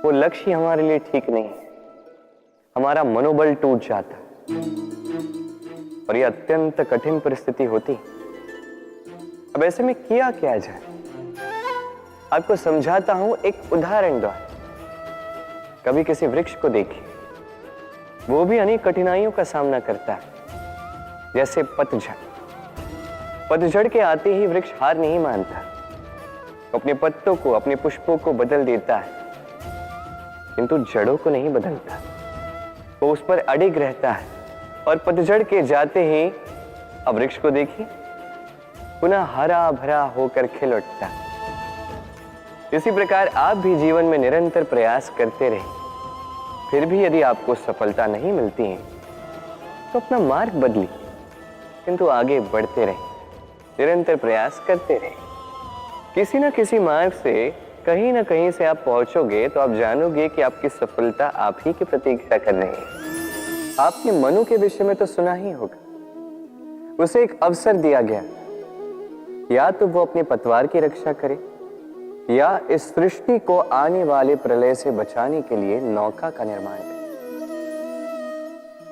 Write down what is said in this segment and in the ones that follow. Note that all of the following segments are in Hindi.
वो लक्ष्य हमारे लिए ठीक नहीं है, हमारा मनोबल टूट जाता है और ये अत्यंत कठिन परिस्थिति होती। अब ऐसे में किया क्या जाए, आपको समझाता हूं एक उदाहरण द्वारा। कभी किसी वृक्ष को देखिए, वो भी अनेक कठिनाइयों का सामना करता है, जैसे पतझड़। पतझड़ के आते ही वृक्ष हार नहीं मानता, अपने पत्तों को, अपने पुष्पों को बदल देता है, किंतु जड़ों को नहीं बदलता। वो उस पर अडिग रहता है और पतझड़ के जाते ही अब वृक्ष को देखिए, पुनः हरा भरा होकर खिल उठता है। इसी प्रकार आप भी जीवन में निरंतर प्रयास करते रहे, फिर भी यदि आपको सफलता नहीं मिलती है तो अपना मार्ग बदलिए, किंतु आगे बढ़ते रहे, निरंतर प्रयास करते रहे। किसी न किसी मार्ग से, कहीं ना कहीं से आप पहुंचोगे तो आप जानोगे कि आपकी सफलता आप ही की प्रतीक्षा कर रही है। आपने मनु के विषय में तो सुना ही होगा, उसे एक अवसर दिया गया, या तो वो अपने पतवार की रक्षा करे या इस सृष्टि को आने वाले प्रलय से बचाने के लिए नौका का निर्माण करे।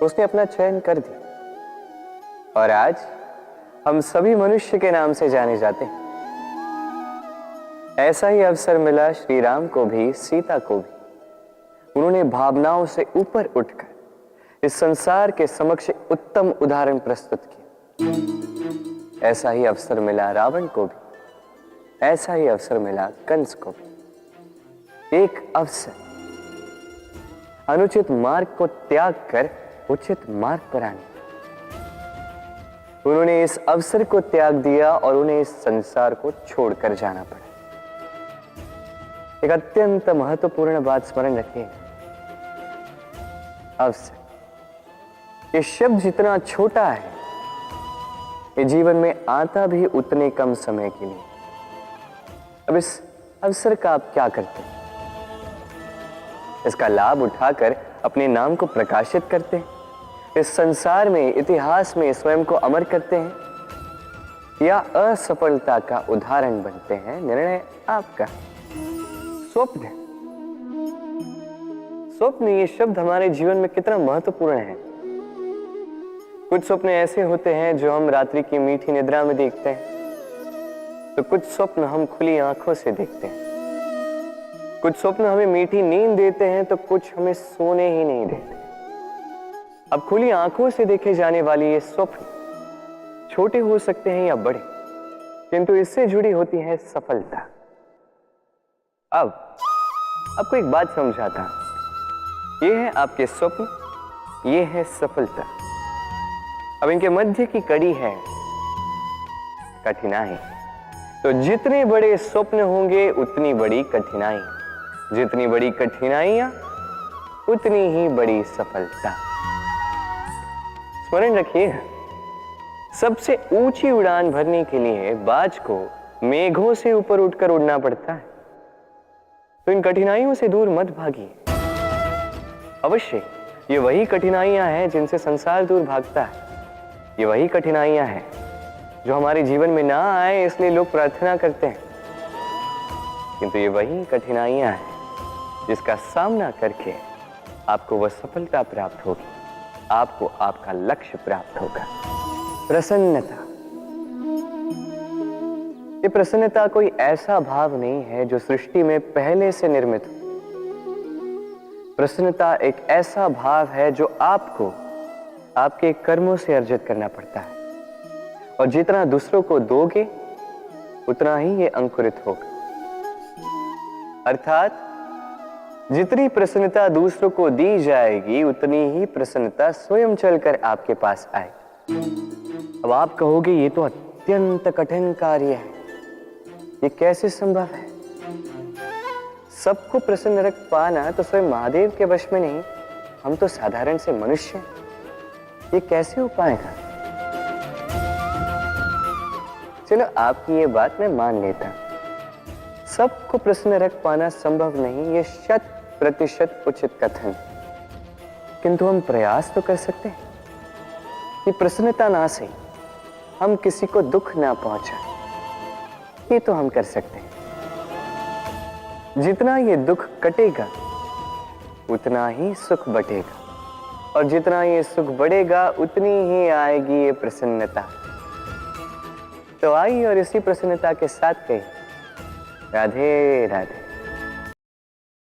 उसने अपना चयन कर दिया और आज हम सभी मनुष्य के नाम से जाने जाते हैं। ऐसा ही अवसर मिला श्री राम को भी, सीता को भी। उन्होंने भावनाओं से ऊपर उठकर इस संसार के समक्ष उत्तम उदाहरण प्रस्तुत किया। ऐसा ही अवसर मिला रावण को भी, ऐसा ही अवसर मिला कंस को भी। एक अवसर, अनुचित मार्ग को त्याग कर उचित मार्ग पर आने। उन्होंने इस अवसर को त्याग दिया और उन्हें इस संसार को छोड़कर जाना पड़ा। एक अत्यंत महत्वपूर्ण बात स्मरण रखिए, अवसर। ये शब्द जितना छोटा है, ये जीवन में आता भी उतने कम समय के लिए। अब इस अवसर का आप क्या करते हैं? इसका लाभ उठाकर अपने नाम को प्रकाशित करते हैं, इस संसार में, इतिहास में स्वयं को अमर करते हैं, या असफलता का उदाहरण बनते हैं? निर्णय आपका। स्वप्न, स्वप्न ये शब्द हमारे जीवन में कितना महत्वपूर्ण है। कुछ स्वप्न ऐसे होते हैं जो हम रात्रि की मीठी निद्रा में देखते हैं, तो कुछ स्वप्न हम खुली आंखों से देखते हैं। कुछ स्वप्न हमें मीठी नींद देते हैं तो कुछ हमें सोने ही नहीं देते। अब खुली आंखों से देखे जाने वाली ये स्वप्न छोटे हो सकते हैं या बड़े, किंतु इससे जुड़ी होती है सफलता। अब आपको एक बात समझाता हूं, ये है आपके स्वप्न, ये है सफलता। अब इनके मध्य की कड़ी है कठिनाई। तो जितने बड़े स्वप्न होंगे उतनी बड़ी कठिनाई, जितनी बड़ी कठिनाइयां उतनी ही बड़ी सफलता। स्मरण रखिए, सबसे ऊंची उड़ान भरने के लिए बाज को मेघों से ऊपर उठकर उड़ना पड़ता है। तो इन कठिनाइयों से दूर मत भागिए। अवश्य ये वही कठिनाइयां हैं जिनसे संसार दूर भागता है। ये वही कठिनाइयां हैं जो हमारे जीवन में ना आए इसलिए लोग प्रार्थना करते हैं, किंतु ये वही कठिनाइयां हैं जिसका सामना करके आपको वह सफलता प्राप्त होगी, आपको आपका लक्ष्य प्राप्त होगा। प्रसन्नता, ये प्रसन्नता कोई ऐसा भाव नहीं है जो सृष्टि में पहले से निर्मित हो। प्रसन्नता एक ऐसा भाव है जो आपको आपके कर्मों से अर्जित करना पड़ता है, और जितना दूसरों को दोगे उतना ही ये अंकुरित होगा। अर्थात जितनी प्रसन्नता दूसरों को दी जाएगी उतनी ही प्रसन्नता स्वयं चलकर आपके पास आएगी। अब आप कहोगे ये तो अत्यंत कठिन कार्य है, ये कैसे संभव है? सबको प्रसन्न रख पाना तो स्वयं महादेव के वश में नहीं, हम तो साधारण से मनुष्य हैं, ये कैसे हो पाएगा? चलो आपकी ये बात मैं मान लेता हूं, सबको प्रसन्न रख पाना संभव नहीं, ये 100% उचित कथन, किंतु हम प्रयास तो कर सकते हैं कि प्रसन्नता ना से हम किसी को दुख ना पहुंचाएं। ये तो हम कर सकते हैं। जितना ये दुख कटेगा उतना ही सुख बटेगा, और जितना ये सुख बढ़ेगा उतनी ही आएगी ये प्रसन्नता। तो आई और इसी प्रसन्नता के साथ कही राधे राधे।